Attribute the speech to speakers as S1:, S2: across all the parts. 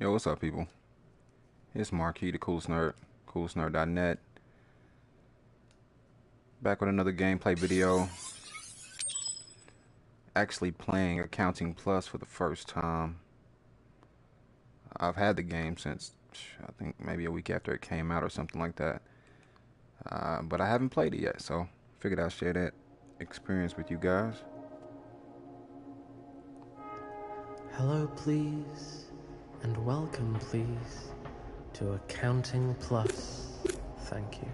S1: Yo, what's up, people? It's Marquis, the coolest nerd, coolestnerd.net. Back with another gameplay video. Actually playing Accounting Plus for the first time. I've had the game since, I think, maybe a week after it came out or something like that. But I haven't played it yet, so figured I'd share that experience with you guys.
S2: Hello, please, and welcome, please, to Accounting Plus. Thank you.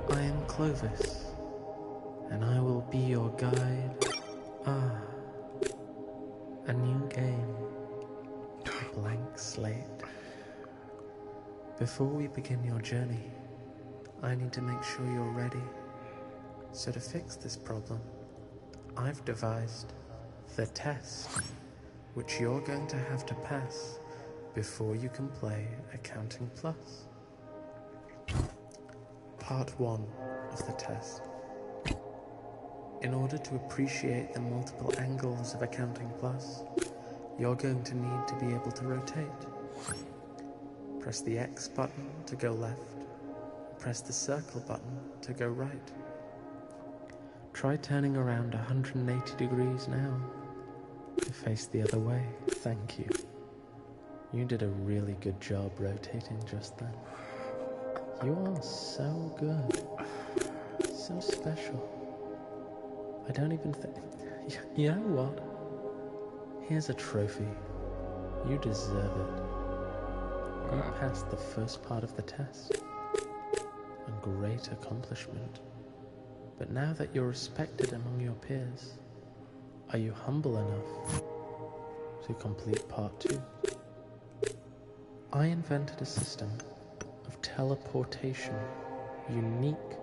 S2: I am Clovis, and I will be your guide. A new game. A blank slate. Before we begin your journey, I need to make sure you're ready. So to fix this problem, I've devised the test, which you're going to have to pass before you can play Accounting Plus. Part 1 of the test. In order to appreciate the multiple angles of Accounting Plus, you're going to need to be able to rotate. Press the X button to go left. Press the circle button to go right. Try turning around 180 degrees now to face the other way. Thank you. You did a really good job rotating just then. You are so good. So special. I don't even think... You know what? Here's a trophy. You deserve it. You passed the first part of the test. A great accomplishment. But now that you're respected among your peers, are you humble enough to complete part 2? I invented a system of teleportation unique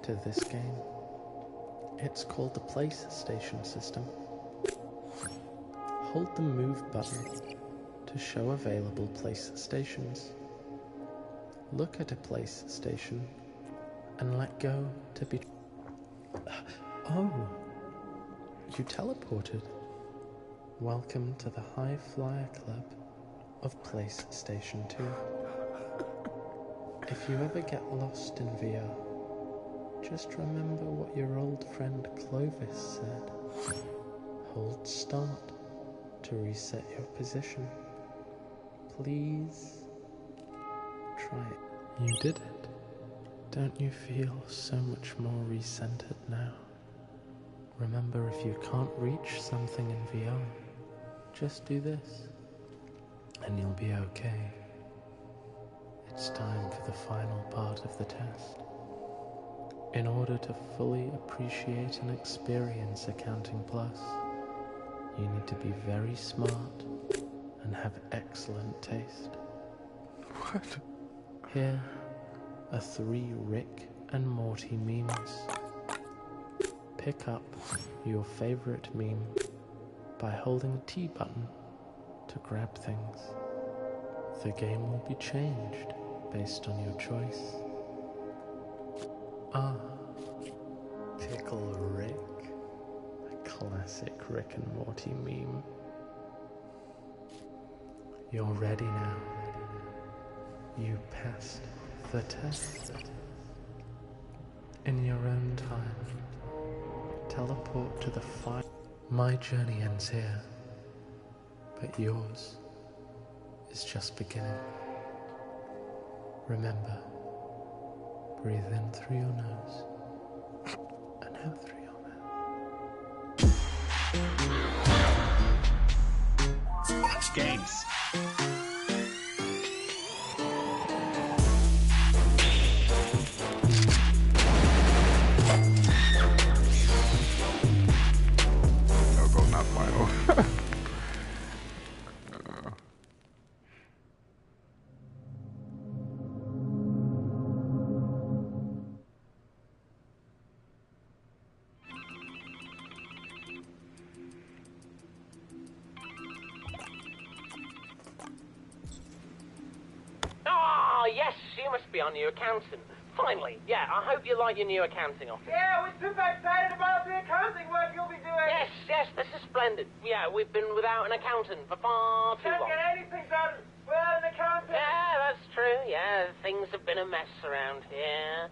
S2: to this game. It's called the Place Station system. Hold the move button to show available place stations. Look at a place station and let go to be... Oh, you teleported. Welcome to the High Flyer Club of Place Station 2. If you ever get lost in VR, just remember what your old friend Clovis said. Hold start to reset your position. Please try it. You did it. Don't you feel so much more recentered now? Remember, if you can't reach something in VR, just do this, and you'll be okay. It's time for the final part of the test. In order to fully appreciate and experience Accounting Plus, you need to be very smart and have excellent taste.
S1: What?
S2: Here are 3 Rick and Morty memes. Pick up your favorite meme by holding the T button to grab things. The game will be changed based on your choice. Pickle Rick, a classic Rick and Morty meme. You're ready now. You passed the test. In your own time, teleport to the fire. My journey ends here, but yours is just beginning. Remember, breathe in through your nose and out through your mouth.
S3: Watch games.
S1: No, go not final.
S4: Yes, you must be our new accountant. Finally, yeah, I hope you like your new accounting office.
S5: Yeah, we're super excited about the accounting work you'll be doing.
S4: Yes, this is splendid. Yeah, we've been without an accountant for far too
S5: Can't
S4: long.
S5: get anything done
S4: things have been a mess around here.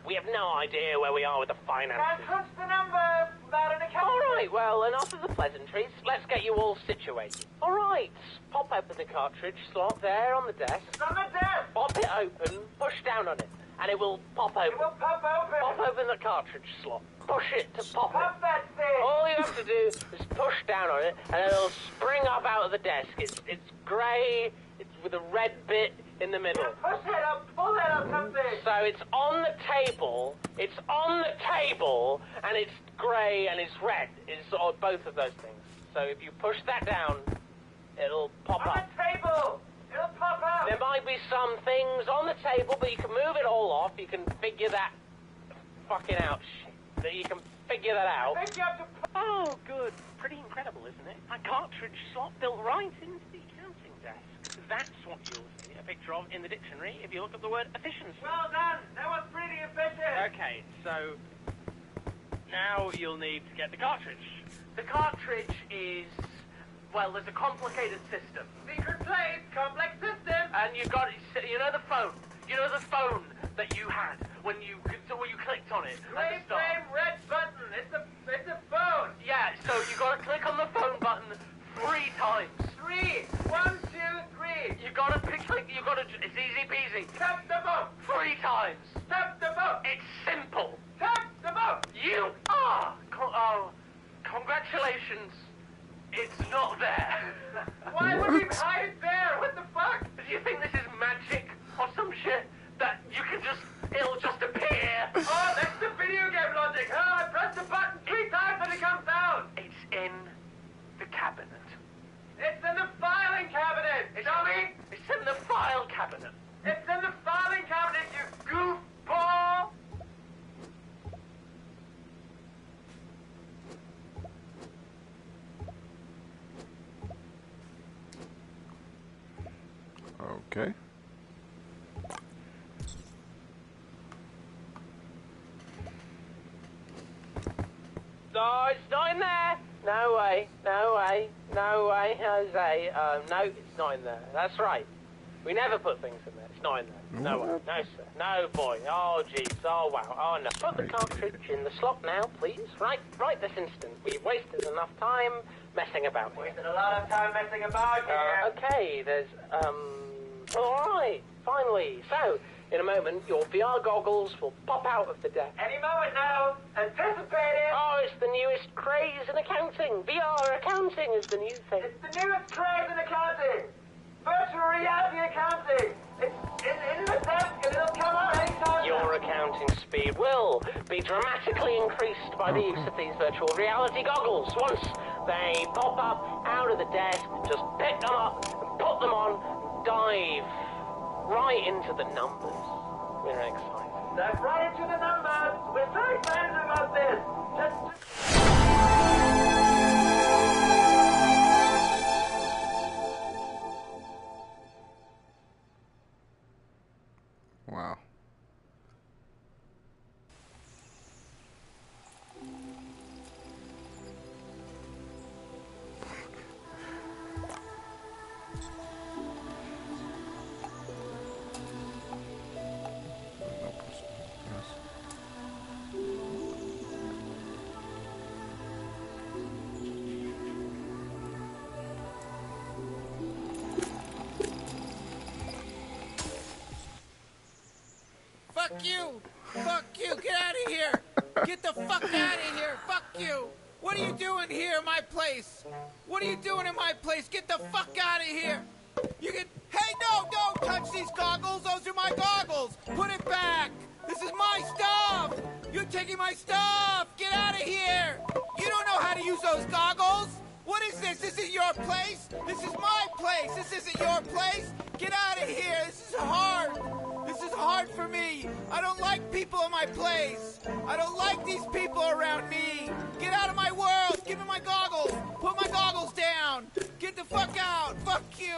S4: We have no idea where we are with the finances.
S5: Can't crunch the numbers without an account.
S4: All right, well, enough of the pleasantries. Let's get you all situated. All right, pop open the cartridge slot there on the desk.
S5: It's on the desk.
S4: Pop it open, push down on it, and it will pop open.
S5: It will pop open.
S4: Pop open the cartridge slot. Push it to pop
S5: Pop
S4: it.
S5: that thing.
S4: All you have to do is push down on it, and it'll spring up out of the desk. It's grey, it's with a red bit in the middle.
S5: Push it up. Pull that up something.
S4: So it's on the table, and it's grey and it's red. It's both of those things. So if you push that down, it'll pop
S5: On
S4: up.
S5: the table. It'll pop up.
S4: There might be some things on the table, but you can move it all off. You can figure that fucking out. Shit. You can figure that out.
S5: I think you have to
S4: Oh, good. Pretty incredible, isn't it? A cartridge slot built right into the accounting desk. That's what you'll see a picture of in the dictionary if you look up the word efficiency.
S5: Well done. That was pretty efficient.
S4: Okay, so now you'll need to get the cartridge. The cartridge is, well, there's a complicated system.
S5: Secret place, complex system.
S4: And you got, you know the phone that you had when you clicked on it at
S5: Gray
S4: the start.
S5: frame, red button. It's a phone.
S4: Yeah, so you got to click on the phone button 3 times.
S5: 3. 1, 2, 3.
S4: You got to it's easy peasy.
S5: Tap the boat.
S4: 3 times.
S5: Tap the boat.
S4: It's simple.
S5: Tap the boat.
S4: You are. Congratulations. It's not there.
S5: Why would we hide it there? What the fuck?
S4: Do you think this is magic or some shit that you can it'll just appear?
S5: Oh, that's the video game logic. Oh, I press the button 3 times and it comes down.
S4: It's in the cabinet.
S5: It's in the filing cabinet. Dummy.
S4: It's in the file cabinet.
S5: It's in the filing cabinet, you goofball.
S1: Okay.
S4: No, it's not in there. No way, Jose. No, it's not in there. That's right. We never put things in there. It's not in there. No way. No, sir. No, boy. Oh, jeez. Oh, wow. Oh, no. Put the cartridge in the slot now, please. Right this instant. We've wasted enough time messing about here.
S5: Wasted a lot of time messing about here.
S4: Okay, there's, all right. Finally. So, in a moment, your VR goggles will pop out of the deck.
S5: Any moment now. Anticipate it.
S4: Oh, it's the newest craze in accounting. VR accounting is the new thing.
S5: It's the newest craze in accounting. Virtual reality accounting. It's in the desk and it'll come out anytime.
S4: Your accounting speed will be dramatically increased by the use of these virtual reality goggles. Once they pop up out of the desk, just pick them up and put them on, dive right into the numbers. We're excited.
S5: Dive right into the numbers. We're so excited about this.
S1: Wow.
S3: Fuck you! Fuck you! Get out of here! Get the fuck out of here! Fuck you! What are you doing here in my place? What are you doing in my place? Get the fuck out of here! You can... Hey, no! Don't touch these goggles! Those are my goggles! Put it back! This is my stuff! You're taking my stuff! Get out of here! You don't know how to use those goggles! What is this? This is your place? This is my place! This isn't your place! Get out of here! This is hard! This is hard for me. I don't like people in my place. I don't like these people around me. Get out of my world. Give me my goggles. Put my goggles down. Get the fuck out. Fuck you.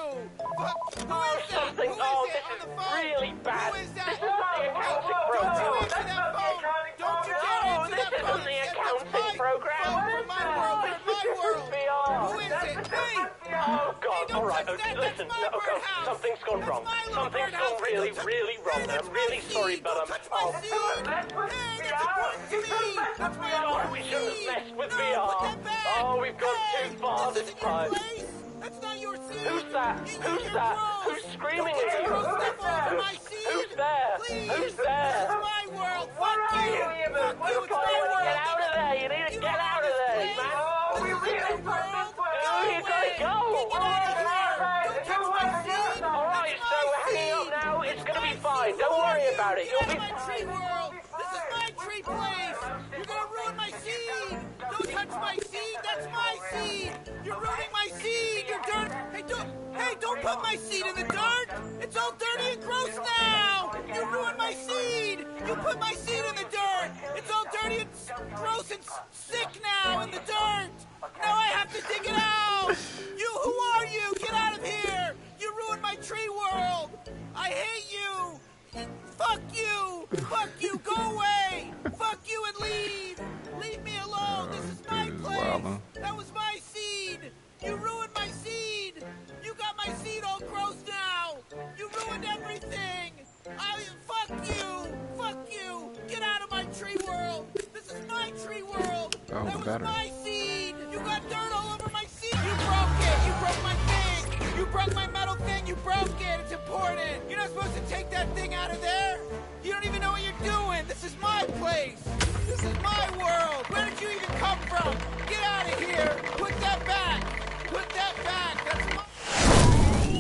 S3: Fuck. Who is that?
S4: Something.
S3: Who is
S4: Oh,
S3: it
S4: this
S3: on
S4: is
S3: the phone?
S4: really bad.
S3: Who is that?
S4: This is not the accounting
S3: Don't you
S4: program.
S3: answer that phone. Don't you get
S4: No,
S3: into
S4: this
S3: that
S4: isn't
S3: phone.
S4: the
S3: Get
S4: accounting
S3: my
S4: program.
S3: phone from my world.
S4: This is
S3: my world. Who is it? Hey!
S4: Oh, God,
S3: don't
S4: all right.
S3: touch that.
S4: Listen,
S3: That's my
S4: no,
S3: birdhouse.
S4: something's gone
S3: That's
S4: wrong.
S3: my little
S4: Something's
S3: birdhouse.
S4: gone really, really wrong.
S3: Hey, that's
S4: I'm really
S3: my
S4: sorry,
S3: seed.
S4: but
S3: Don't touch my seed. Hey, that's important to me. That's my
S4: God, we shouldn't have
S3: seed.
S4: messed with
S3: No,
S4: VR.
S3: put that back.
S4: Oh, we've gone
S3: Hey,
S4: too far
S3: this
S4: this
S3: isn't your
S4: time.
S3: place. That's not your seed.
S4: Who's that? Who's
S3: You're
S4: that?
S3: gross.
S4: Who's screaming
S3: Don't
S4: at
S3: get
S4: you?
S3: your gross stuff all over my seed.
S4: Who's there?
S3: Please.
S4: Who's there?
S3: This is my world.
S5: Where
S3: Fuck
S5: are
S3: you.
S5: you even?
S3: Fuck you. It's my
S4: Get
S3: world.
S4: out of there. You need to
S3: You
S4: get
S3: don't
S4: out
S3: own
S4: of
S3: this
S4: there,
S3: place.
S4: man.
S5: Oh, we
S3: This is
S5: really
S3: your
S5: put
S3: world.
S5: this way.
S3: Go
S4: Oh, you gotta
S3: away.
S4: go.
S3: Get out of here. Don't touch my seed.
S4: All right,
S3: That's
S4: so
S3: my
S4: we're hanging up
S3: seed.
S4: now. It's gonna be
S3: My
S4: fine.
S3: seed.
S4: Don't
S3: Who are
S4: worry
S3: you?
S4: about it.
S3: Get
S4: You'll
S3: out
S4: be
S3: of my tree world. This is my tree place. You're gonna ruin my seed. Don't touch my seed. That's my seed. You're ruining my seed. You're dirt. Hey, don't put my seed in the dirt. It's all dirty and gross now. You ruined my seed. You put my seed in the dirt. It's all dirty and gross and sick now in the dirt. Now I have to dig it out. Who are you? Get out of here. You ruined my tree world. I hate you. Fuck you. Fuck you. Go away. Fuck you and leave. Leave me alone. This is my place.
S1: Wow.
S3: That was my seed. You ruined my seed. You got my seed all gross now. You ruined everything. Fuck you. Fuck you. Get out of my tree world. This is my tree world.
S1: Oh,
S3: That was
S1: better.
S3: my seed. You got dirt all over my seed. You broke it. You broke my thing. You broke my metal thing. You broke it. It's important. You're not supposed to take that thing out of there. You don't even know what you're doing. This is my place. This is my world. Where did you even come from? Get out of here. Put that back. Put that back. That's my...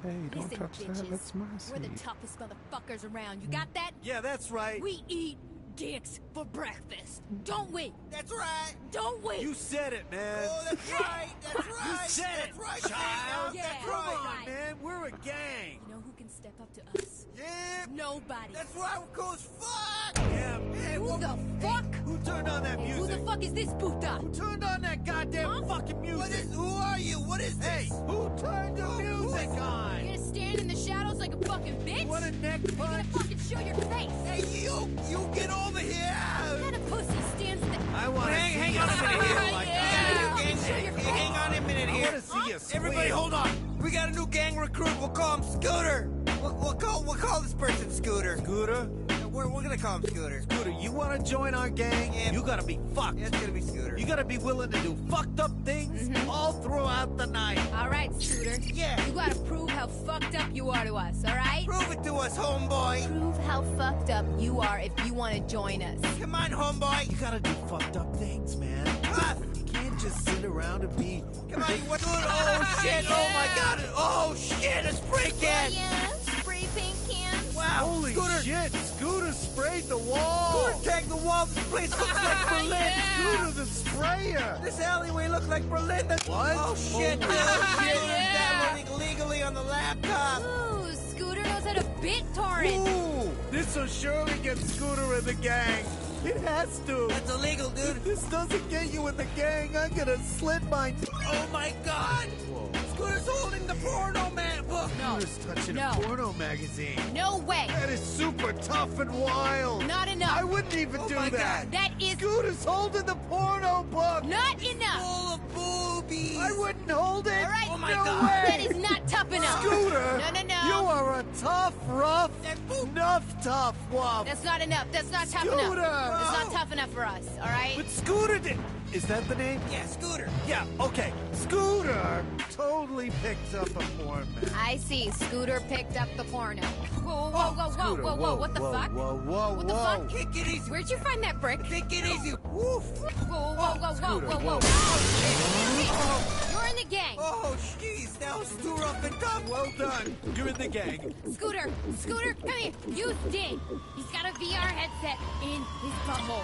S1: Hey, don't
S6: Listen,
S1: touch that.
S6: bitches,
S1: That's my
S6: we're the
S1: seed.
S6: toughest motherfuckers around. You got that?
S7: Yeah, that's right.
S6: We eat dicks for breakfast, don't we?
S3: That's right.
S6: Don't we?
S7: You said it, man.
S3: Oh, that's right. That's right.
S7: You said
S3: That's
S7: it,
S3: right,
S7: child.
S6: Yeah,
S3: That's
S7: Come
S3: right.
S7: on, man. We're a gang.
S6: You know who can step up to us?
S3: Yeah.
S6: Nobody.
S3: That's right. We're cool as fuck.
S7: Yeah.
S3: Hey,
S6: Who the fuck?
S7: Who turned on that
S6: Who
S7: music?
S6: the fuck is this puta?
S7: Who turned on that goddamn fucking music?
S3: What is? Who are you? What is this?
S7: Hey, who turned the music
S6: You
S7: on?
S6: gonna stand in the shadows like a fucking bitch?
S7: What a neck
S6: You gonna
S7: punch.
S6: fucking show your face?
S3: Hey, you get over here.
S6: What kind of pussy stands there?
S7: I want to see
S3: Hang
S7: you
S3: on a minute
S7: squeal
S3: here.
S7: like
S3: We
S7: that.
S3: got a new gang.
S6: Show your
S3: Hey, hang on a minute
S7: I
S3: here.
S7: want to see you squeal.
S3: Everybody, hold on. We got a new gang recruit. We'll call him Scooter. We'll call this person Scooter.
S7: Scooter?
S3: We're gonna call him Scooter.
S7: Scooter, you want to join our gang?
S3: Yeah.
S7: You gotta be fucked.
S3: Yeah, it's gonna be Scooter.
S7: You gotta be willing to do fucked up things all throughout the night.
S6: All right, Scooter.
S3: Yeah.
S6: You gotta prove how fucked up you are to us, all right?
S3: Prove it to us, homeboy.
S6: Prove how fucked up you are if you want to join us.
S3: Come on, homeboy.
S7: You gotta do fucked up things, man.
S3: Tough.
S7: You can't just sit around and be.
S3: Come on, what? Oh shit! Oh my God! Oh shit! A spray can!
S6: Yeah, spray paint cans.
S3: Wow!
S7: Holy
S3: Scooter!
S7: shit! Scooter sprayed the wall!
S3: Scooter tagged the wall. This place looks like Berlin.
S7: Scooter the sprayer!
S3: This alleyway looks like Berlin.
S7: What?
S3: Oh shit!
S7: Oh,
S3: Shit!
S6: yeah.
S3: Downloading illegally on the laptop.
S6: Ooh, Scooter knows how to BitTorrent.
S7: Ooh! This'll surely get Scooter in the gang. It has to.
S3: That's illegal, dude.
S7: If this doesn't get you in the gang, I'm gonna slit my.
S3: Oh my God!
S7: Whoa.
S3: Scooter's holding the porno man book.
S6: No,
S7: Scooter's touching
S6: No.
S7: a porno magazine.
S6: no way.
S7: That is super tough and wild.
S6: Not
S7: I
S6: enough.
S7: wouldn't even
S3: Oh
S7: do
S3: my
S7: that.
S3: God.
S6: That is
S7: Scooter's holding the porno book.
S6: not enough.
S3: Full of boobies.
S7: I wouldn't hold it.
S6: All right.
S3: Oh my
S7: no
S3: God.
S7: way.
S6: That is not tough enough.
S7: Scooter.
S6: No, no, no.
S7: You are a tough, rough,
S3: That boob.
S7: enough tough wuff.
S6: That's not enough. That's not tough
S7: Scooter.
S6: enough. That's
S3: Bro.
S6: not tough enough for us, all right?
S7: But Scooter did. Is that the name?
S3: Yeah, Scooter.
S7: Yeah, okay. Scooter totally picked up a porn man.
S6: I see. Scooter picked up the porno. Whoa, whoa, whoa, whoa,
S7: Scooter,
S6: whoa, whoa, what the
S7: whoa,
S6: fuck?
S7: Whoa, whoa,
S6: What the
S7: whoa.
S6: fuck?
S3: Take it easy.
S6: Where'd you find that brick?
S3: Take it easy. Woof.
S6: Whoa, whoa, whoa, whoa,
S7: Scooter,
S6: whoa, whoa.
S7: whoa.
S6: Oh, shit. You're in the gang.
S3: Oh, jeez. That was too rough and tough.
S7: Well done. You're in the gang.
S6: Scooter, Scooter, come here. Use Ding. He's got a VR headset in his butthole.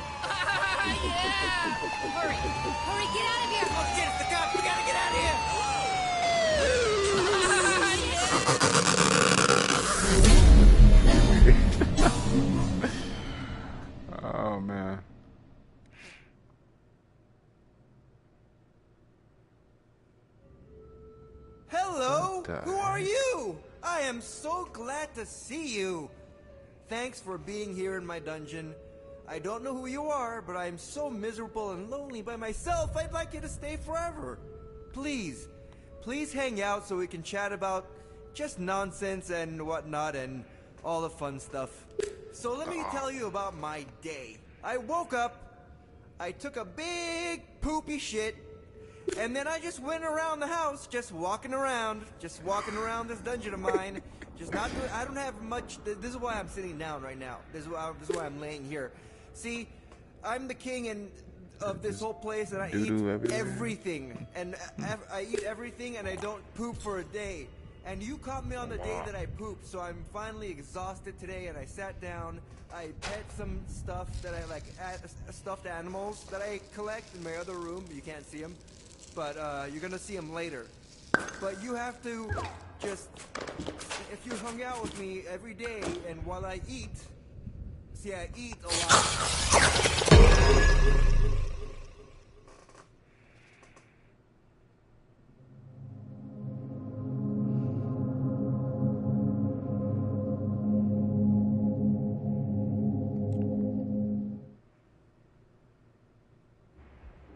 S3: Yeah.
S6: Hurry, hurry, get out of here.
S3: Oh, shit. It's the cops. We gotta get out of here.
S1: Oh man.
S3: Hello.
S1: What the
S3: Who are you?
S8: I am so glad to see you. Thanks for being here in my dungeon. I don't know who you are, but I am so miserable and lonely by myself. I'd like you to stay forever. Please hang out so we can chat about just nonsense and whatnot and all the fun stuff. So let me tell you about my day. I woke up, I took a big poopy shit, and then I just went around the house, just walking around this dungeon of mine. Just not doing, I don't have much. This is why I'm sitting down right now. This is why I'm laying here. See, I'm the king of this whole place, and I eat everything. And I eat everything, and I don't poop for a day. And you caught me on the day that I pooped, so I'm finally exhausted today, and I sat down. I pet some stuff that I like, stuffed animals that I collect in my other room. You can't see them, but you're gonna see them later. But you have to just, if you hung out with me every day, and while I eat, see, I eat a lot.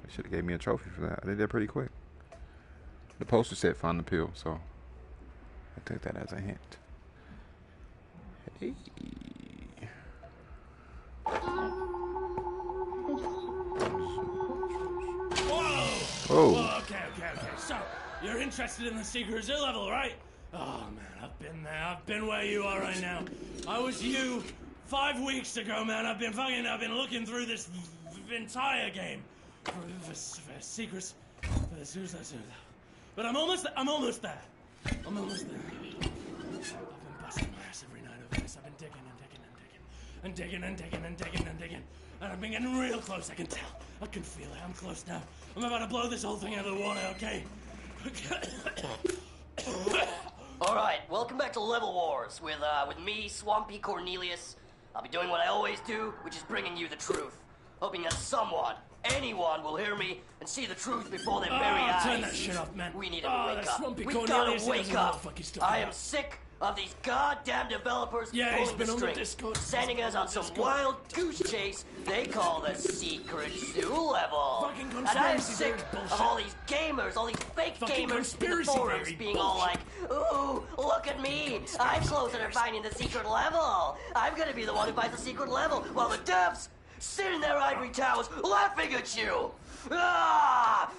S1: They should have gave me a trophy for that. I did that pretty quick. The poster said "Find the pill," so I took that as a hint. Hey.
S9: Whoa! Okay. So, you're interested in the Secret Zoo level, right? Oh man, I've been there. I've been where you are right now. I was you 5 weeks ago, man. I've been looking through this entire game for secrets for the Zoo. But I'm almost there. I'm almost there. I've been busting my ass every night over this. I've been digging. And I've been getting real close, I can tell. I can feel it. I'm close now. I'm about to blow this whole thing out of the water, okay?
S10: Alright, welcome back to Level Wars with me, Swampy Cornelius. I'll be doing what I always do, which is bringing you the truth. Hoping that someone, anyone, will hear me and see the truth before their very eyes.
S9: Turn that shit off, man.
S10: We need to wake up.
S9: Swampy
S10: We
S9: Cornelius
S10: gotta wake up. I am
S9: about.
S10: sick of these goddamn developers
S9: Yeah, he's
S10: pulling
S9: been
S10: the
S9: on the
S10: strings,
S9: Discord.
S10: sending us on some wild goose chase they call the Secret Zoo level.
S9: Fucking
S10: And I'm
S9: conspiracy
S10: sick
S9: theory
S10: of
S9: bullshit.
S10: all these gamers, all these fake
S9: Fucking
S10: gamers in the
S9: conspiracy
S10: forums
S9: theory
S10: being all like,
S9: bullshit.
S10: ooh, look at me, I'm closer to finding the secret level. I'm gonna be the one who finds the secret level, while the devs sit in their ivory towers laughing at you. Ah!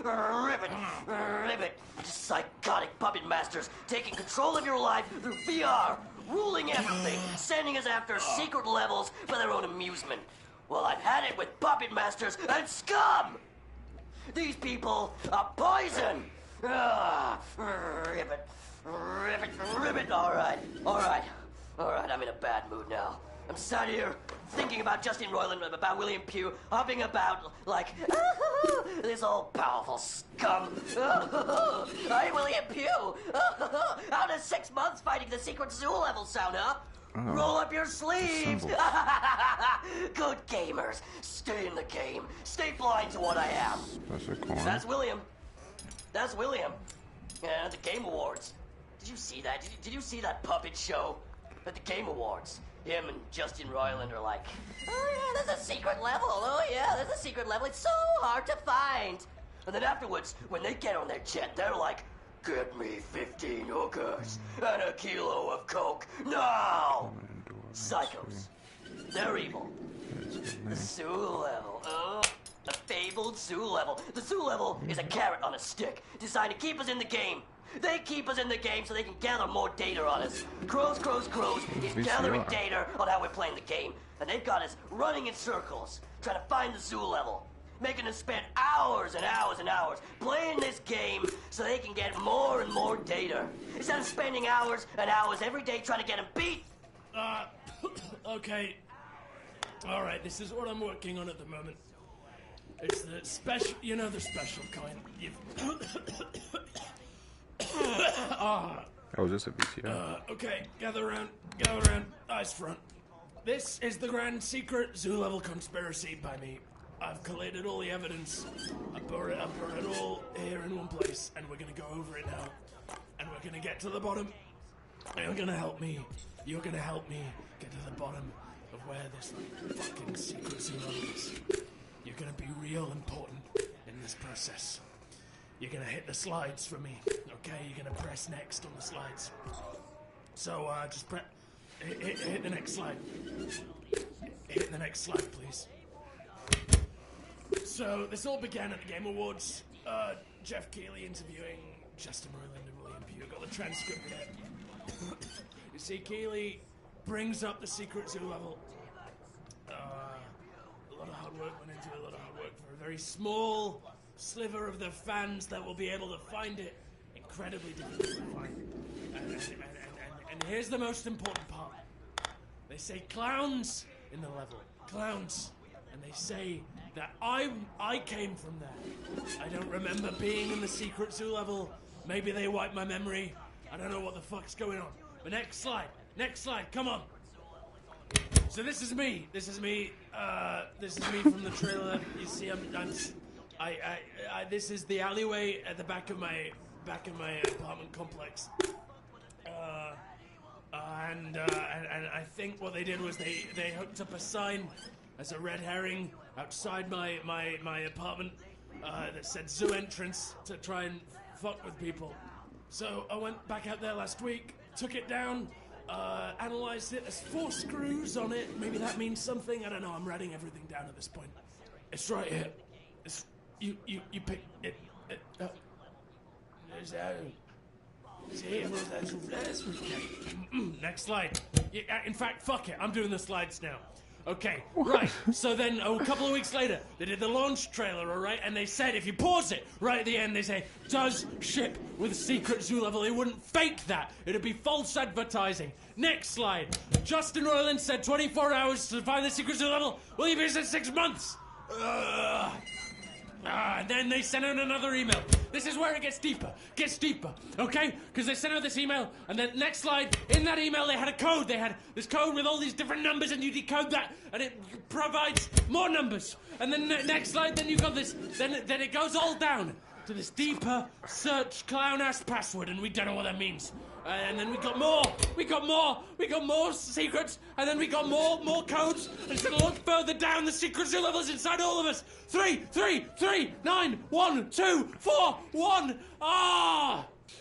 S10: Ribbit. Psychotic puppet masters taking control of your life through VR, ruling everything, sending us after secret levels for their own amusement. Well, I've had it with puppet masters and scum! These people are poison! Ah! Ribbit. Alright, I'm in a bad mood now. I'm sat here thinking about Justin Roiland, about William Pugh, hopping about like, this all-powerful scum. I'm William Pugh. How does 6 months fighting the Secret Zoo level sound, huh? Roll up your sleeves. Good gamers, stay in the game. Stay blind to what I am. That's William. Yeah, the Game Awards. Did you see that? Did you see that puppet show at the Game Awards? Him and Justin Roiland are like, oh yeah, there's a secret level. Oh yeah, there's a secret level. It's so hard to find. And then afterwards, when they get on their jet, they're like, get me 15 hookers and a kilo of coke now. Psychos. They're evil. The zoo level. Oh, the fabled zoo level. The zoo level is a carrot on a stick designed to keep us in the game. They keep us in the game so they can gather more data on us. Crows is gathering data on how we're playing the game. And they've got us running in circles, trying to find the zoo level. Making us spend hours and hours and hours playing this game so they can get more and more data. Instead of spending hours and hours every day trying to get them beat.
S9: Okay. Alright, this is what I'm working on at the moment. It's the special, the special kind.
S1: Oh, is this a VCR?
S9: Okay, gather around, eyes front. This is the grand secret zoo level conspiracy by me. I've collated all the evidence. I brought it all here in one place, and we're gonna go over it now. And we're gonna get to the bottom. You're gonna help me. You're gonna help me get to the bottom of where this fucking secret zoo is. You're gonna be real important in this process. You're gonna hit the slides for me, okay? You're gonna press next on the slides. So, just hit the next slide. Hit the next slide, please. So, this all began at the Game Awards. Jeff Keighley interviewing Justin Roiland and William Pugh. Got the transcript there. You see, Keighley brings up the secret zoo level. A lot of hard work went into it, a lot of hard work for a very small sliver of the fans that will be able to find it. Incredibly difficult to find. And here's the most important part. They say clowns in the level. Clowns. And they say that I came from there. I don't remember being in the secret zoo level. Maybe they wiped my memory. I don't know what the fuck's going on. But next slide, come on. So this is me. This is me from the trailer. You see, this is the alleyway at the back of my apartment complex. And I think what they did was they hooked up a sign as a red herring outside my apartment that said zoo entrance to try and fuck with people. So I went back out there last week, took it down, analysed it. There's 4 screws on it. Maybe that means something. I don't know. I'm writing everything down at this point. It's right here. It's you pick it. See, next slide. In fact, fuck it. I'm doing the slides now. Okay, right. So then a couple of weeks later, they did the launch trailer, all right? And they said, if you pause it right at the end, they say, does ship with secret zoo level. They wouldn't fake that. It'd be false advertising. Next slide. Justin Roiland said 24 hours to find the secret zoo level. William Pugh said 6 months. And then they sent out another email. This is where it gets deeper, okay? Because they sent out this email, and then next slide, in that email they had a code. They had this code with all these different numbers, and you decode that, and it provides more numbers. And then next slide, then you got this, then it goes all down to this deeper search clown-ass password, and we don't know what that means. And then we got more secrets, and then we got more codes. And so look further down, the secret zoo levels inside all of us. 3, 3, 3, 9, 1, 2, 4, 1.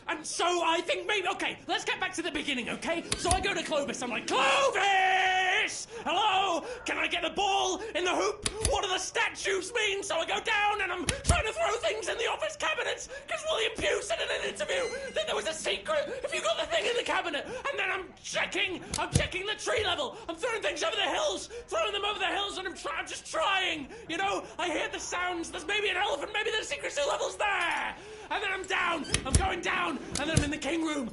S9: And so I think maybe, okay, let's get back to the beginning, okay? So I go to Clovis, I'm like, Clovis! Hello? Can I get the ball in the hoop? What do the statues mean? So I go down and I'm trying to throw things in the office cabinets, because William Pugh said in an interview that there was a secret if you got the thing in the cabinet. And then I'm checking the tree level. I'm throwing things over the hills, and I'm just trying. You know, I hear the sounds, there's maybe an elephant, maybe the secret zoo level's there. And then I'm going down, and then I'm in the king room,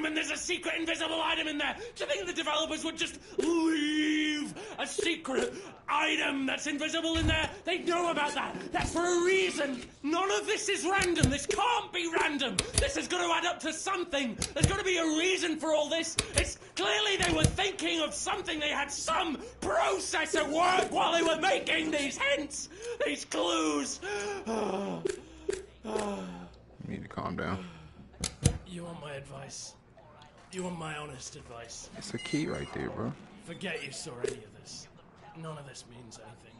S9: and there's a secret invisible item in there. Do you think the developers would just leave a secret item that's invisible in there? They know about that. That's for a reason. None of this is random. This can't be random. This is going to add up to something. There's going to be a reason for all this. It's clearly they were thinking of something. They had some process at work while they were making these hints, these clues.
S1: You need to calm down.
S9: You want my advice? You want my honest advice?
S1: It's a key right there, bro.
S9: Forget you saw any of this. None of this means anything.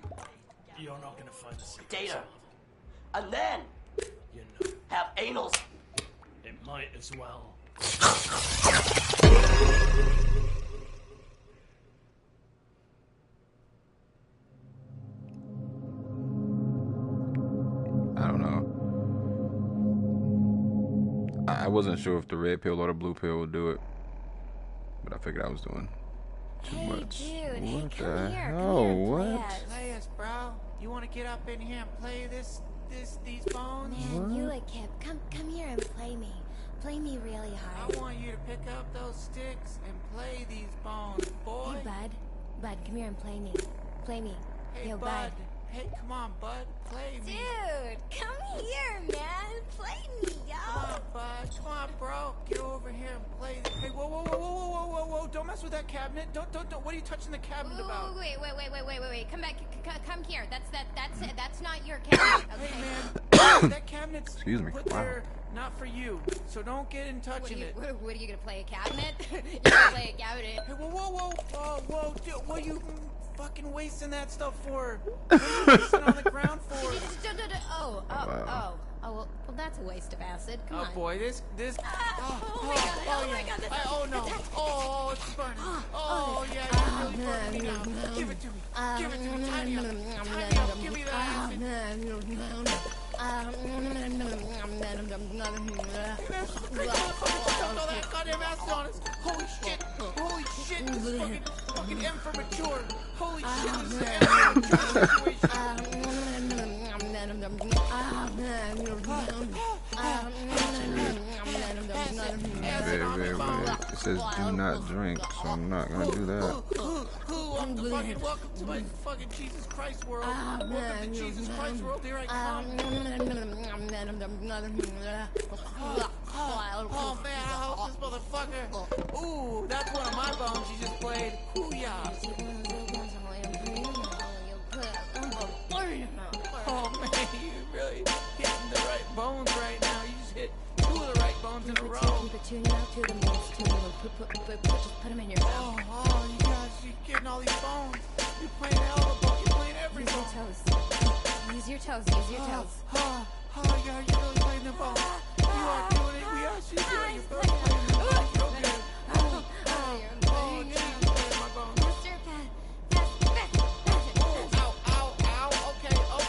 S9: You're not gonna find the secret.
S10: Data. And then
S9: You know,
S10: have anals.
S9: it might as well.
S1: I don't know. I wasn't sure if the red pill or the blue pill would do it, but I figured I was doing too much.
S6: Dude,
S1: What
S6: hey,
S1: the
S6: come here.
S1: hell?
S6: Play
S1: What?
S6: us.
S3: Play us, bro. You want to get up in here and play these bones?
S6: Man, you a kid. Come here and play me. Play me really hard.
S3: I want you to pick up those sticks and play these bones, boy.
S6: Hey, bud. Bud, come here and play me. Play me.
S3: Hey,
S6: Yo,
S3: bud. Hey, come on, bud. Play me.
S6: Dude, come here, man. Play me, yo.
S3: Come on, bud. Come on, bro. Get over here and play. Hey, whoa, whoa, whoa, whoa, whoa, whoa, whoa, whoa. Don't mess with that cabinet. Don't. What are you touching the cabinet about?
S6: Wait. Come back. Come here. That's not your cabinet. Okay.
S3: Hey, man. That cabinet's
S1: Excuse me.
S3: put
S1: Wow.
S3: there not for you. So don't get in touching it.
S6: What are you gonna play, a cabinet? You're gonna play a cabinet.
S3: Hey, whoa, dude, what are you fucking wasting that stuff for? What are you wasting on the ground for?
S6: Well, that's a waste of acid. Come
S3: Oh
S6: on.
S3: boy, this.
S6: Oh my god, this
S3: Oh no. Oh, it's burning. Oh yeah, you're really burning me now. Give it to me. Give it to me. Tie me up. Give me that acid. All that goddamn acid on us. Holy shit. This is fucking M for mature. Holy shit, this is M for mature
S1: It says do not drink, so I'm not gonna do that.
S3: Welcome to my fucking Jesus Christ world. Welcome to Jesus Christ world. Here I come. Oh man, how help this motherfucker? Ooh, that's one of my bones you just played. Hoo-yah. Oh man, you really hitting the right bones right now. You just hit 2 of the right bones in a row.
S6: Just put them in your mouth.
S3: Oh, you guys, you're getting all these bones. You're playing all the bones. You're playing every
S6: Use your
S3: bone.
S6: toes. Use your toes.
S3: Oh, yeah, you're really playing the bones. You are doing it. We are. She's doing it. You're really playing the bones. You're good. Oh, Jesus, playing my bones. Ow. Okay. Oh.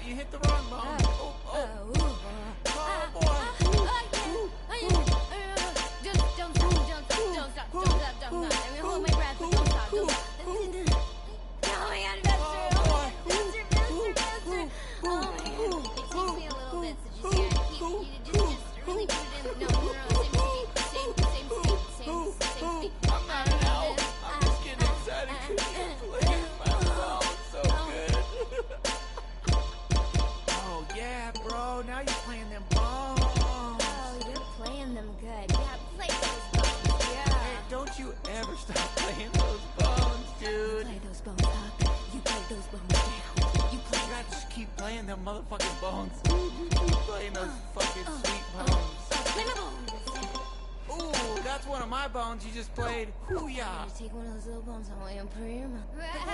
S3: You hit the wrong bone. Oh, boy.
S6: Don't stop. I'm gonna hold my breath, but don't stop. Oh my god, Buster. Oh my god. It takes me a little bit, so just really put it in. No. Same speed.
S3: I'm not an owl. I'm just getting excited because you're playing my bones so good. Oh, yeah, bro. Now you're playing them bones.
S6: Oh, you're playing them good. Yeah, play those bones. Yeah.
S3: Hey, don't you ever stop playing those bones, dude.
S6: Play those bones up. You play those bones down. You play.
S3: You gotta just keep playing them motherfucking bones. Just keep playing those fucking sweet bones.
S6: Play my bones.
S3: Ooh, that's one of my bones you just played. Hoo-yah.
S6: Take one of those little bones and lay them for your mouth.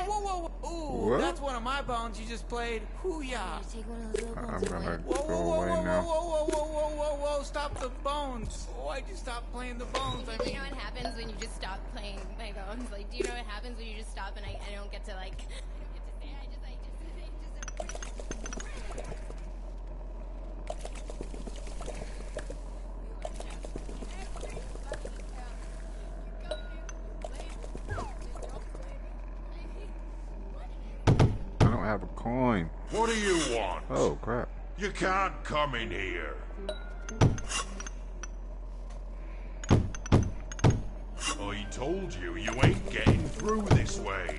S3: Whoa. Ooh,
S1: What?
S3: that's one of my bones you just played. Hoo-yah.
S6: Take one of those little bones
S1: I'm
S6: and lay
S1: gonna
S6: them.
S1: go away now.
S3: Whoa, stop the bones. Why'd you stop playing the bones?
S6: Do you know what happens when you just stop playing my bones? Like, do you know what happens when you just stop and I don't get to like, I don't get to say,
S1: I don't have a coin.
S11: What do you want?
S1: Oh crap.
S11: You can't come in here. I told you, you ain't getting through this way.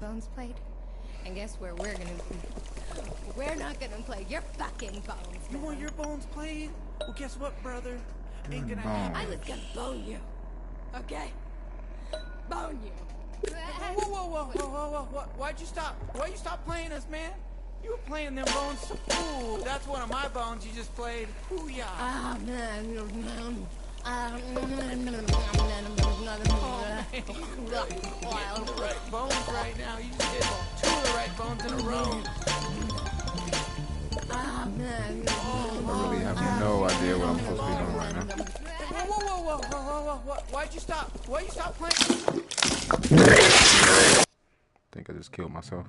S6: bones played. And guess where we're gonna be? We're not gonna play your fucking bones.
S3: You want your bones played? Well, guess what, brother? Ain't gonna happen.
S6: I was gonna bone you. Okay? Bone you.
S3: Whoa. Why'd you stop? Why'd you stop playing us, man? You were playing them bones. Ooh, that's one of my bones you just played. Hoo-yah.
S6: Oh, man.
S3: Oh, man, you really hitting the right bones right now. You just hit 2 of the right bones in a row.
S1: I really have no idea what I'm supposed to be doing right now.
S3: Whoa. Why'd you stop? Why'd you stop playing?
S1: I think I just killed myself.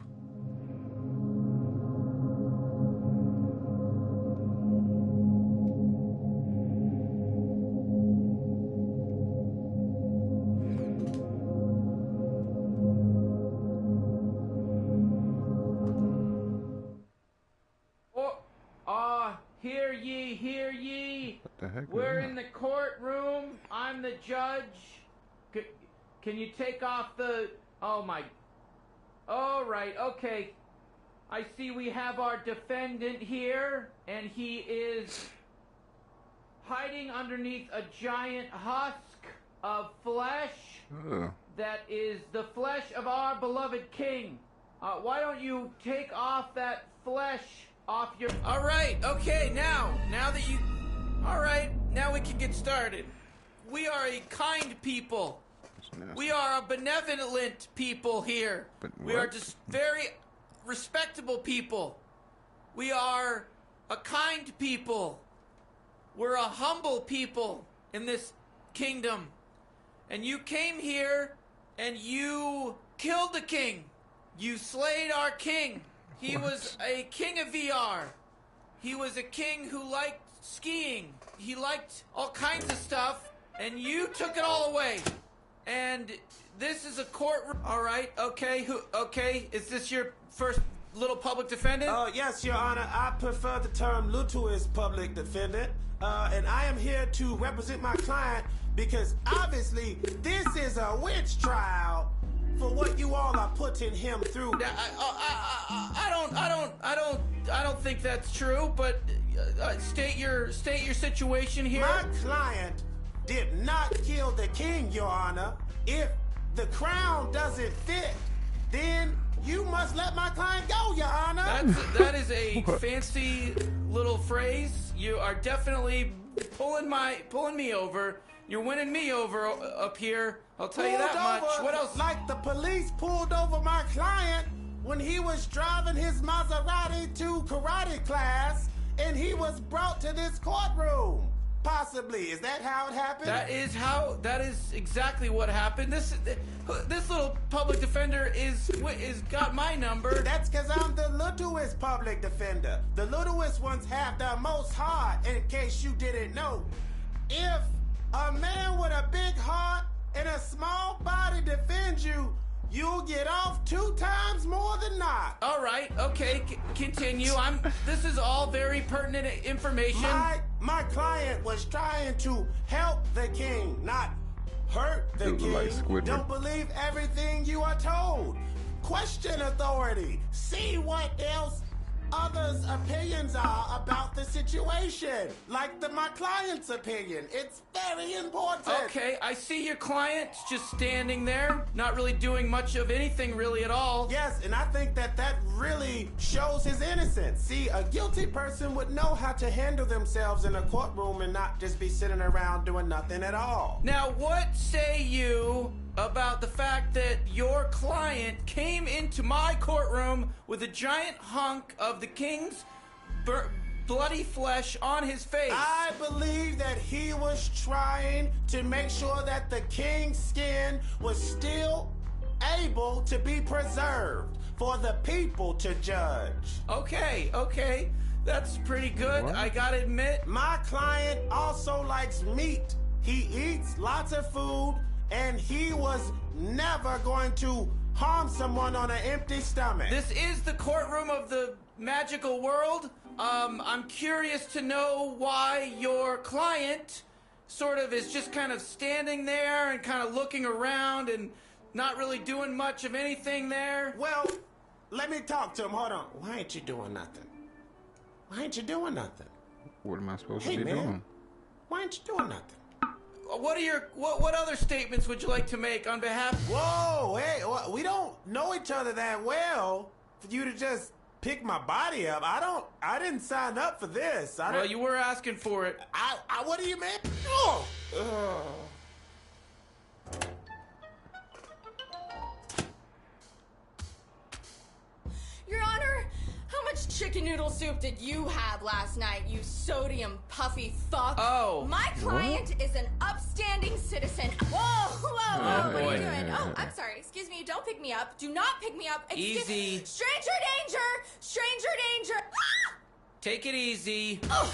S1: The heck?
S3: We're in the courtroom. I'm the judge. Can you take off the... Oh, my... All right, okay. I see we have our defendant here, and he is hiding underneath a giant husk of flesh. That is the flesh of our beloved king. Why don't you take off that flesh off your... All right, okay, now that you... All right, now we can get started. We are a kind people. We are a benevolent people here. We are just very respectable people. We are a kind people. We're a humble people in this kingdom. And you came here and you killed the king. You slayed our king. He was a king of VR. He was a king who liked skiing. He liked all kinds of stuff, and you took it all away. And this is a courtroom. All right, okay, okay, is this your first little public defendant?
S12: Yes, Your Honor. I prefer the term lutuous public defendant. And I am here to represent my client because obviously this is a witch trial for what you all are putting him through.
S3: I don't think that's true, but state your situation here.
S12: My client did not kill the king, Your Honor. If the crown doesn't fit, then you must let my client go, Your Honor.
S3: That is a fancy little phrase. You are definitely pulling me over. You're winning me over up here. I'll tell you that much. What else?
S12: Like the police pulled over my client when he was driving his Maserati to karate class, and he was brought to this courtroom. Possibly. Is that how it happened?
S3: That is exactly what happened. This little public defender is got my number.
S12: That's because I'm the littlest public defender. The littlest ones have the most heart, in case you didn't know. If a man with a big heart and a small body defends you, you'll get off 2 times more than not.
S3: All right, okay, continue. This is all very pertinent information.
S12: My client was trying to help the king, not hurt the king.
S1: Like
S12: Don't believe everything you are told. Question authority. See what else others' opinions are about the situation. Like my client's opinion. It's very important.
S3: Okay, I see your client just standing there, not really doing much of anything really at all.
S12: Yes, and I think that really shows his innocence. See, a guilty person would know how to handle themselves in a courtroom and not just be sitting around doing nothing at all.
S3: Now, what say you about the fact that your client came into my courtroom with a giant hunk of the king's bloody flesh on his face?
S12: I believe that he was trying to make sure that the king's skin was still able to be preserved for the people to judge.
S3: Okay. That's pretty good, I gotta admit.
S12: My client also likes meat. He eats lots of food, and he was never going to harm someone on an empty stomach.
S3: This is the courtroom of the magical world. I'm curious to know why your client sort of is just kind of standing there and kind of looking around and not really doing much of anything there.
S12: Well, let me talk to him. Hold on. Why ain't you doing nothing?
S1: What am I supposed
S12: Hey,
S1: to be
S12: man.
S1: doing?
S12: Why ain't you doing nothing?
S3: What other statements would you like to make on behalf?
S12: Whoa, hey, we don't know each other that well for you to just pick my body up. I didn't sign up for this.
S3: Well, you were asking for it.
S12: What do you mean? Oh.
S13: Your Honor, how much chicken noodle soup did you have last night, you sodium puffy fuck?
S3: Oh.
S13: My client is an upstanding citizen. Whoa, what are you doing? Oh, I'm sorry. Excuse me, don't pick me up. Do not pick me up.
S3: Easy.
S13: Stranger danger! Ah!
S3: Take it easy.
S1: Oh,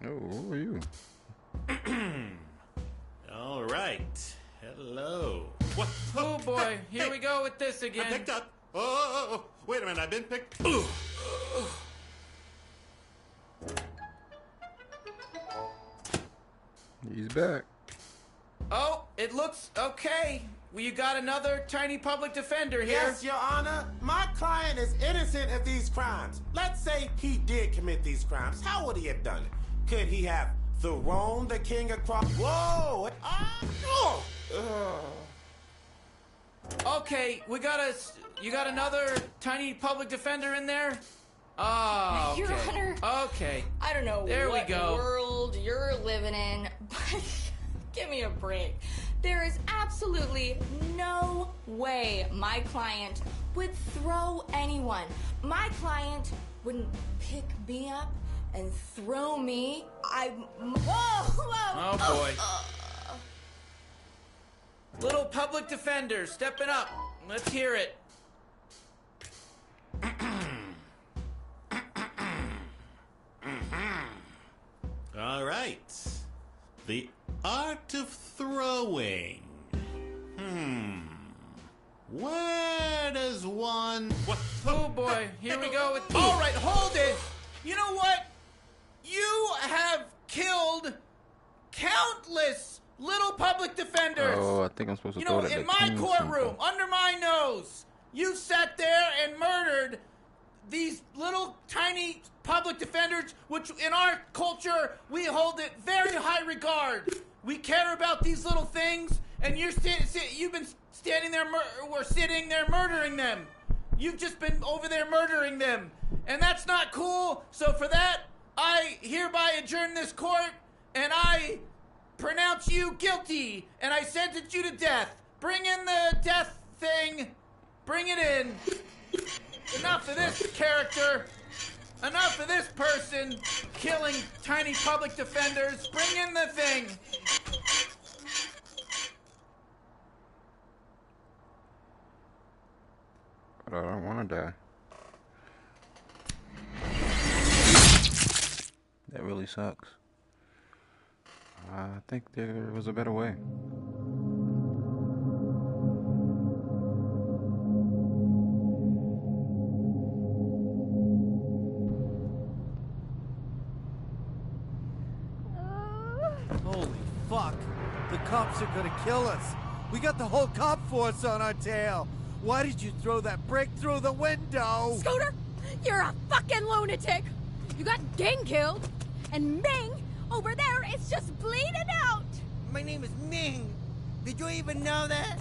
S1: who are you?
S14: All right. Hello. What?
S3: Oh boy, here we go with this again.
S14: I'm picked up.
S11: Oh, wait a minute, I've been picked.
S1: He's back.
S3: Oh, it looks okay. Well, you got another tiny public defender here.
S12: Yes, Your Honor. My client is innocent of these crimes. Let's say he did commit these crimes. How would he have done it? Could he have thrown the king across? Whoa!
S3: Okay, you got another tiny public defender in there? Oh, okay.
S13: Your Honor.
S3: Okay.
S13: I don't know
S3: There
S13: what
S3: we go.
S13: world you're living in, but give me a break. There is absolutely no way my client would throw anyone. My client wouldn't pick me up and throw me. Whoa!
S3: Oh, boy. Little public defender stepping up. Let's hear it.
S11: All right. The art of throwing. Where does one... What?
S3: Oh, boy. Here we go with... All right, hold it. You know what? You have killed countless little public defenders.
S1: Oh, I think I'm supposed to
S3: You
S1: throw
S3: know,
S1: it at
S3: in
S1: the
S3: my
S1: king
S3: courtroom,
S1: symbol.
S3: under my nose, you sat there and murdered these little tiny public defenders, which in our culture, we hold it very high regard. We care about these little things, and you've been standing there, or sitting there murdering them. You've just been over there murdering them. And that's not cool, so for that, I hereby adjourn this court, and I pronounce you guilty, and I sentence you to death. Bring in the death thing. Bring it in. Enough of this character. Enough of this person killing tiny public defenders. Bring in the thing.
S1: But I don't want to die. That really sucks. I think there was a better way.
S7: Holy fuck. The cops are gonna kill us. We got the whole cop force on our tail. Why did you throw that brick through the window?
S14: Scooter, you're a fucking lunatic. You got Ding killed, and Ming over there is just bleeding out.
S8: My name is Ming. Did you even know that?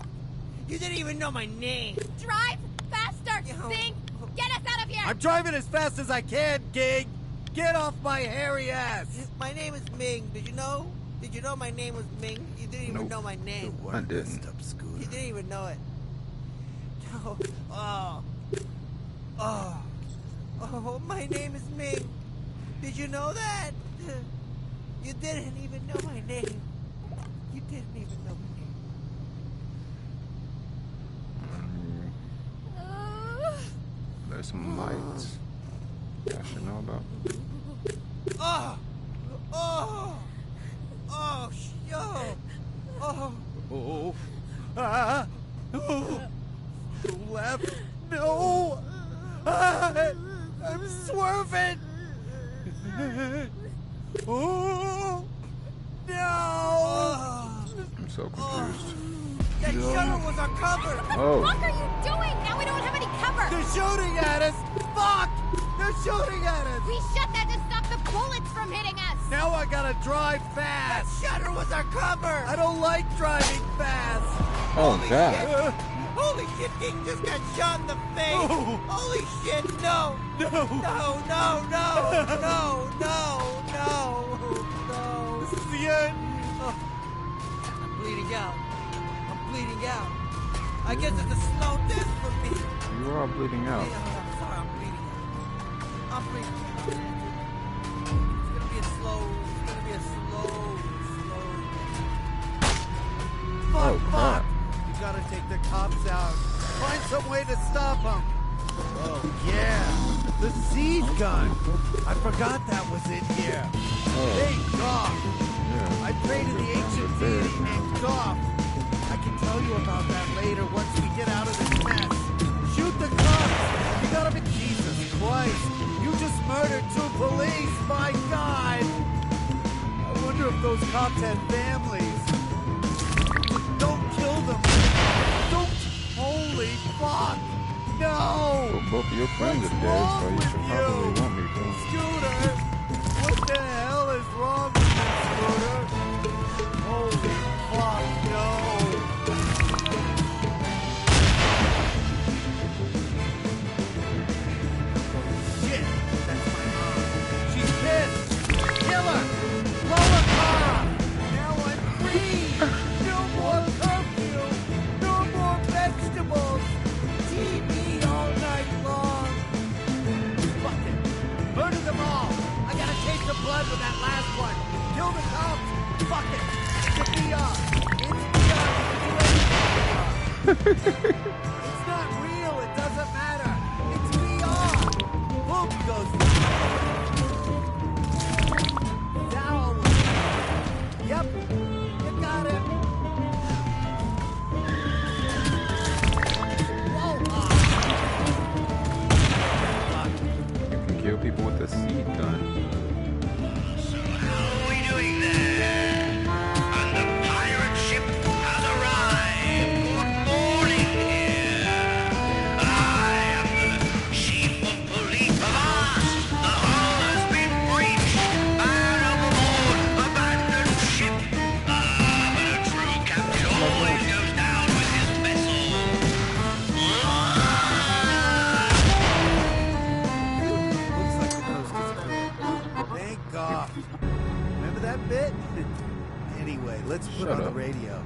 S8: You didn't even know my name.
S14: Drive faster, Sing. Get us out of here.
S7: I'm driving as fast as I can, Gig. Get off my hairy ass.
S8: My name is Ming. Did you know? Did you know my name was Ming? You didn't even know my name.
S1: I didn't.
S8: You didn't even know it. No. Oh, my name is Ming. Did you know that? You didn't even know my name. You didn't even know my name.
S1: There's some lights I should know about.
S7: Left. No. I'm swerving. Oh. No.
S1: I'm so confused.
S8: That shutter was our cover.
S1: Oh.
S14: What the fuck are you doing? Now we don't have any cover.
S7: They're shooting at us. Fuck. They're shooting at us.
S14: We shut that to stop the bullets from hitting us.
S7: Now I gotta drive fast.
S8: That shutter was our cover.
S7: I don't like driving fast.
S1: Oh, God.
S8: Holy shit, King just got shot in the face.
S7: Oh.
S8: Holy shit, no.
S7: No. This is the end.
S8: I'm bleeding out. I guess it's a slow death for me.
S1: You are bleeding out.
S8: I'm sorry, I'm bleeding out. It's gonna be a slow.
S1: Oh,
S7: Fuck.
S1: crap.
S7: You gotta take the cops out. Find some way to stop them. Oh, yeah. The seed gun. I forgot that was in here. Hey, Goff.
S1: Yeah.
S7: I prayed to the ancient deity named Goff. I can tell you about that later once we get out of this mess. Shoot the cops! You gotta be... Jesus Christ! You just murdered 2 police! My God! I wonder if those cops had families. Don't kill them! Don't! Holy fuck! No!
S1: Well, both of your friends are dead, so you should probably want me to.
S7: Scooter! What the hell is wrong with you, Scooter? Holy fuck, no! Shit! That's my mom. She's pissed! Kill her! Blow her car! Now I'm free! No more curfew! No more vegetables! TV all night long! Fuck it! Murder them all! I gotta taste the blood with that last one! Kill the cops! Fuck it! It's VR! It's VR! It's not real! It doesn't matter! It's VR! Boom goes down! Yep! You got it!
S1: You can kill people with a seed gun.
S15: How are we doing there? And the pirate ship has arrived. Good morning here. I am the chief of police. Avast! The hull has been breached. And overboard, abandoned ship. But a true captain always goes down with his vessel.
S7: Looks like the coast is clear. Thank God. Remember that bit? Anyway, let's put
S1: Shut
S7: on the
S1: up.
S7: radio.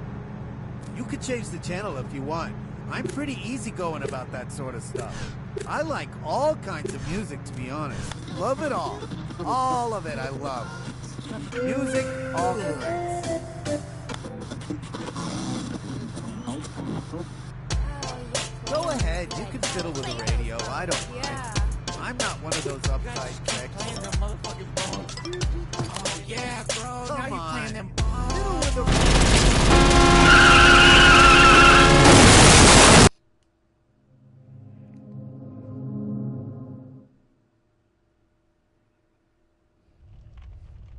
S7: You could change the channel if you want. I'm pretty easygoing about that sort of stuff. I like all kinds of music, to be honest. Love it all. All of it I love. Music, all correct. Go ahead, you can fiddle with the radio. I don't mind. I'm not one of those uptight chicks.
S3: Oh, yeah, bro.
S7: Come
S3: now you're
S7: on.
S3: playing them
S7: Fiddle with the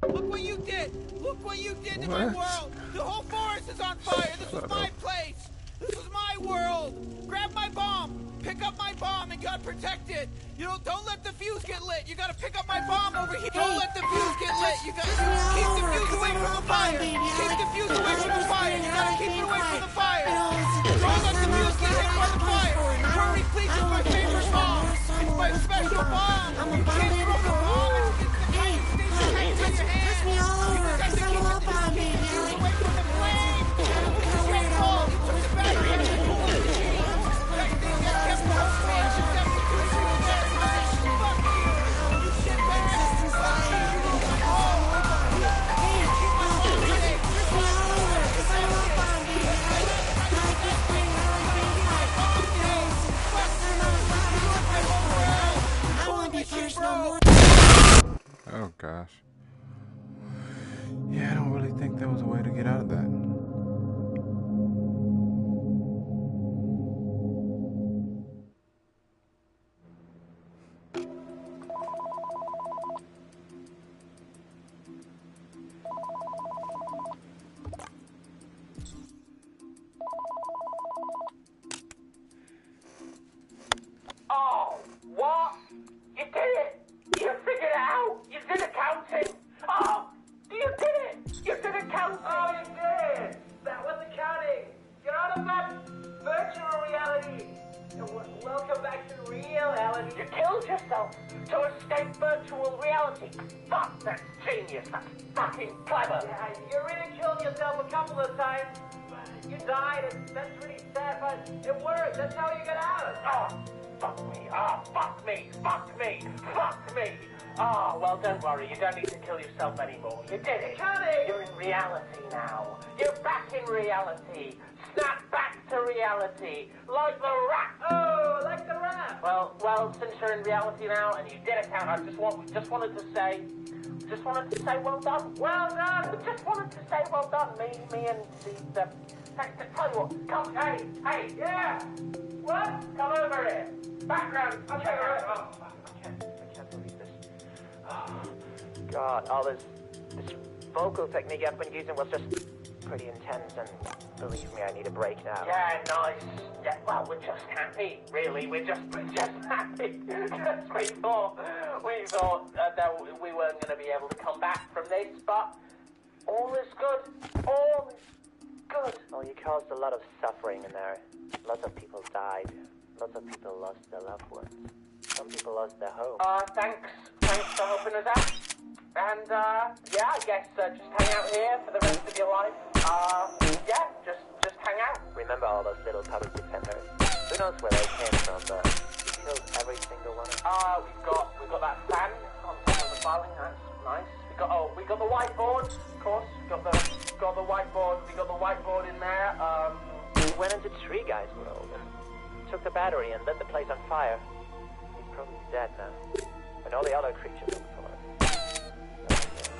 S3: Look what you did! Look what you did to my
S1: What?
S3: world! The whole forest is on fire! This was my place! This was my world! Grab my bomb! Pick up my bomb and God protect it! You know, don't let the fuse get lit! You gotta pick up my bomb over here! Don't let the fuse get lit! You gotta keep the fuse away from the fire! Keep the fuse away from the fire! You gotta keep it away from the fire! Don't let the fuse get hit by the fire! Hurry, please, it's my favorite bomb! It's my special bomb! You can't throw the bomb! It's your hands! You just have to keep the fuse away from the flame! It's your fault! You took the back! You have to pull it! That thing got kept from the flame! Just have to do it there! Fuck you! You shit bag! Fuck you! Keep my phone safe!
S1: Oh gosh. Yeah, I don't really think there was a way to get out of that.
S4: Oh, what? You did it! You figured it out! You did accounting! Oh, you did it! You did accounting!
S5: Oh, you did! That was accounting! Get out of that virtual reality! And welcome back to reality.
S4: You killed yourself to escape virtual reality. Fuck, that's genius. That's fucking clever.
S5: Yeah, you really killed yourself a couple of times. You died, and that's really sad, but it worked. That's how you got out.
S4: Oh, fuck me. Oh, fuck me. Fuck me. Fuck me. Oh, well, don't worry. You don't need to kill yourself anymore. You did it.
S5: Cunning!
S4: You're in reality now. You're back in reality. Snap back to reality. Like the rat.
S5: Oh, like the rat.
S4: Well, since you're in reality now and you did account, I just wanted to say, just wanted to say well done. Well done. We just wanted to say well done. Me and the tell you what, come, hey, yeah. What? Come over here. Background. I can't believe this. Oh, God, all this vocal technique I've been using was just pretty intense, and believe me, I need a break now. Yeah, nice. Yeah, well, we're just happy, really. We're just happy. Just we thought that we weren't going to be able to come back from this, but all is good. All is good. Well, you caused a lot of suffering in there. Lots of people died. Lots of people lost their loved ones. Some people lost their home. Thanks for helping us out. And, yeah, I guess just hang out here for the rest of your life. Yeah, just hang out. Remember all those little public defenders? Who knows where they came from, but we killed every single one of them. We've got that fan on top of the filing. That's nice. We got the whiteboard, of course. We got the whiteboard. We got the whiteboard in there. We went into Tree Guy's world and took the battery and lit the place on fire. He's probably dead now. And all the other creatures look for us.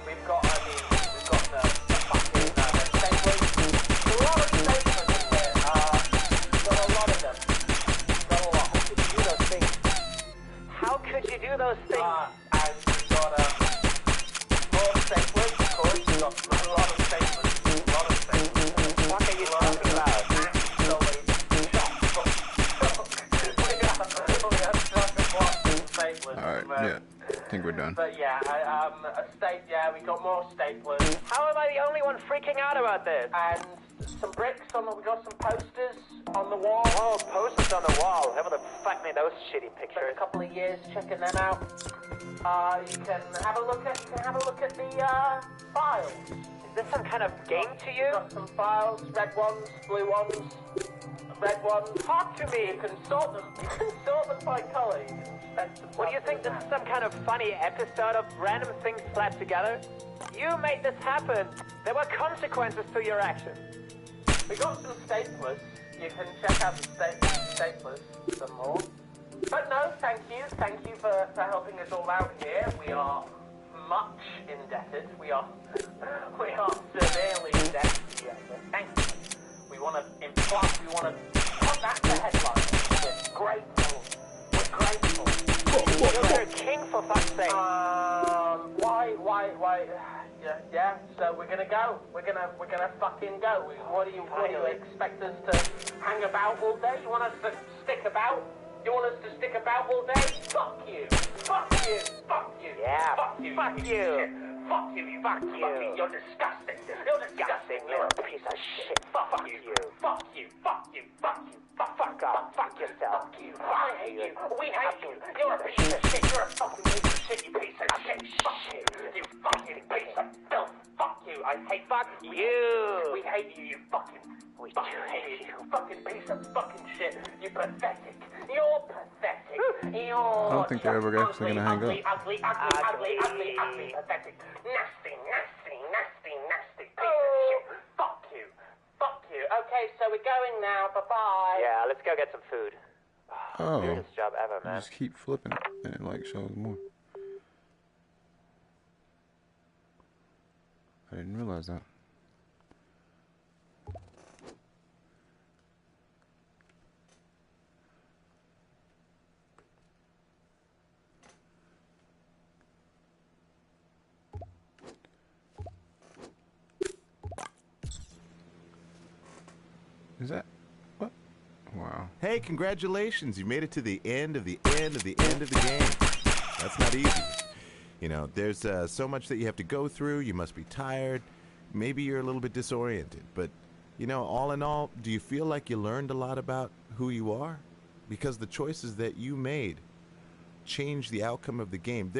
S4: We've got the fucking staplers. There are a lot of staplers in there. We've got a lot of them. Got a lot. How could you do those things? And we've got more staplers, of course. We've got a lot of staplers. What are you talking about?
S1: Alright, yeah. I think we're done.
S4: But yeah, we got more staplers. How am I the only one freaking out about this? And some bricks we got some posters on the wall. Oh, posters on the wall. Whoever the fuck made those shitty pictures? Spent a couple of years checking them out. You can have a look at the files. Is this some kind of game to you? Got some files, red ones, blue ones, red ones. Talk to me. You can sort them. You can sort them by colour. What do you think? This is some kind of funny episode of random things slapped together? You made this happen. There were consequences to your actions. We got some staplers. You can check out the staplers some more. But no, thank you. Thank you for helping us all out here. We are much indebted. We are severely indebted to you. Thank you. We want to put that to headline. We're grateful. You're a king, for fuck's sake. Why? Yeah. So we're gonna go. We're gonna fucking go. What do you expect us to hang about all day? You want us to stick about? You want us to stick about all day? Fuck you. Fuck you. Fuck you. Yeah. Fuck you. Fuck you. Fuck you. Fuck you. You're disgusting. You're disgusting, little piece of shit. Fuck you. Fuck you. Fuck you. Fuck you. Fuck off. Fuck yourself. Fuck you. I hate you. We hate you. You're a piece of shit. You're a fucking piece of shit. You piece of shit. Fuck you. You fucking piece of filth. Fuck you. I hate you. We hate you. You fucking. We hate you. Fucking piece of fucking shit. You pathetic. You're pathetic. You're.
S1: I don't think they're ever actually gonna hang up.
S4: Ugly, pathetic. Nasty piece of shit. Fuck you. Fuck you. Okay, so we're going now. Bye-bye. Yeah, let's go get some food.
S1: Oh.
S4: Weirdest job ever,
S1: You
S4: man.
S1: just keep flipping it and it like shows more. I didn't realize that. Is that what? Wow.
S16: Hey, congratulations. You made it to the end of the end of the end of the game. That's not easy. You know, there's so much that you have to go through. You must be tired. Maybe you're a little bit disoriented. But, you know, all in all, do you feel like you learned a lot about who you are? Because the choices that you made changed the outcome of the game.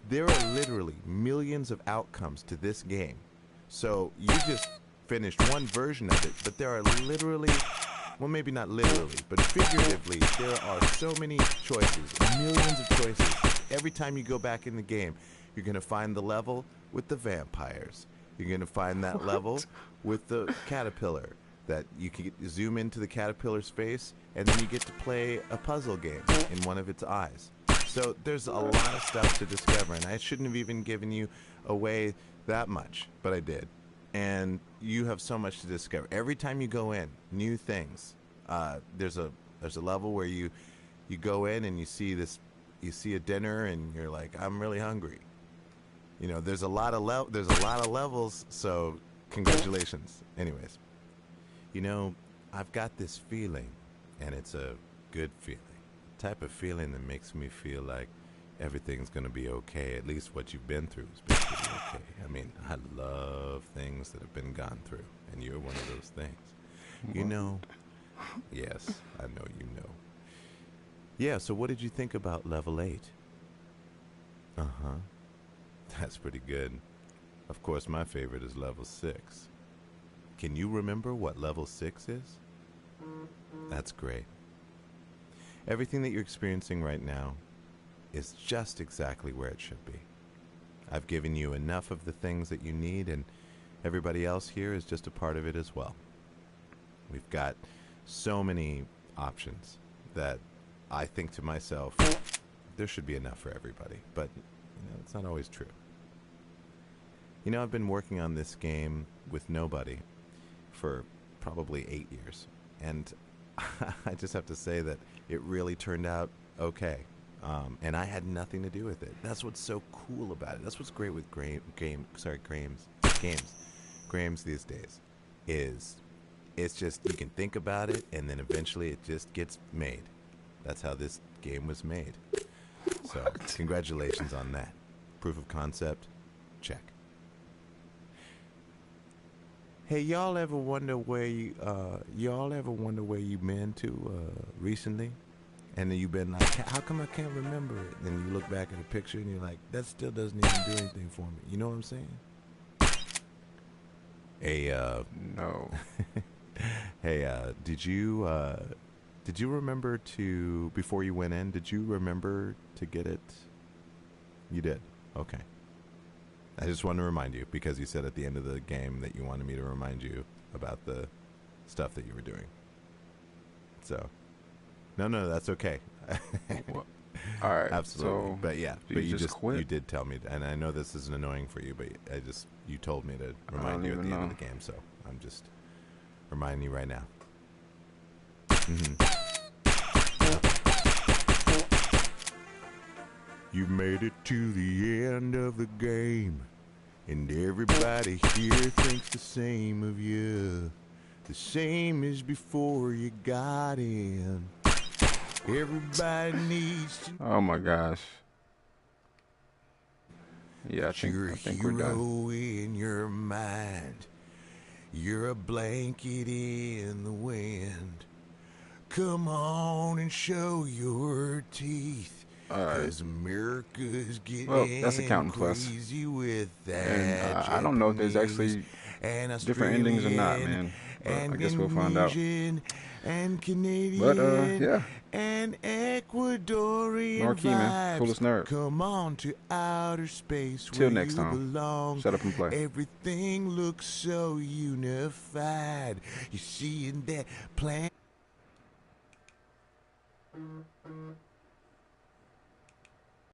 S16: There are literally millions of outcomes to this game. So you just finished one version of it, but there are literally, well, maybe not literally, but figuratively, there are so many choices, millions of choices. Every time you go back in the game, you're going to find the level with the vampires. You're going to find that level with the caterpillar, that you can zoom into the caterpillar's face, and then you get to play a puzzle game in one of its eyes. So there's a lot of stuff to discover, and I shouldn't have even given you away that much, but I did. And you have so much to discover. Every time you go in, new things. There's a level where you go in and you see a dinner and you're like, I'm really hungry. You know, there's a lot of levels, so congratulations. Anyways, you know, I've got this feeling, and it's a good feeling. Type of feeling that makes me feel like everything's going to be okay. At least what you've been through has been pretty okay. I mean, I love things that have been gone through, and you're one of those things. You know, yes, I know you know. Yeah, so what did you think about level 8? Uh-huh. That's pretty good. Of course, my favorite is level 6. Can you remember what level 6 is? That's great. Everything that you're experiencing right now is just exactly where it should be. I've given you enough of the things that you need, and everybody else here is just a part of it as well. We've got so many options that I think to myself, there should be enough for everybody, but you know, it's not always true. You know, I've been working on this game with nobody for probably 8 years, and I just have to say that it really turned out okay, and I had nothing to do with it. That's what's so cool about it. That's what's great with games these days, is it's just you can think about it, and then eventually it just gets made. That's how this game was made. So, congratulations on that. Proof of concept, check. Hey, y'all ever wonder where you've been to recently? And then you've been like, how come I can't remember it? And you look back at a picture and you're like, that still doesn't even do anything for me. You know what I'm saying? Hey,
S1: no.
S16: Hey, did you remember to, before you went in, did you remember to get it? You did? Okay. I just wanted to remind you, because you said at the end of the game that you wanted me to remind you about the stuff that you were doing. So, no, that's okay.
S1: Well, all right.
S16: Absolutely.
S1: So
S16: but yeah,
S1: you
S16: but you
S1: just quit?
S16: you did tell me, and I know this isn't annoying for you, but you told me to remind you at the end of the game, so I'm just reminding you right now. You made it to the end of the game, and everybody here thinks the same of you, the same as before you got in. Everybody needs to.
S1: Oh my gosh. Yeah, I think
S16: You're
S1: we're
S16: a
S1: done.
S16: hero in your mind. You're a blanket in the wind. Come on and show your teeth.
S1: All right.
S16: 'Cause America's getting
S1: Well, that's Accounting Plus.
S16: crazy with that.
S1: And I don't know if there's actually
S16: and
S1: different endings or not, man. But I guess we'll find out.
S16: And Canadian
S1: But yeah.
S16: and Ecuadorian
S1: Marquee, man.
S16: vibes.
S1: Coolest nerd.
S16: Come on to outer space.
S1: Till
S16: where
S1: next
S16: you
S1: time.
S16: belong.
S1: Shut up and play.
S16: Everything looks so unified. You see in that plan.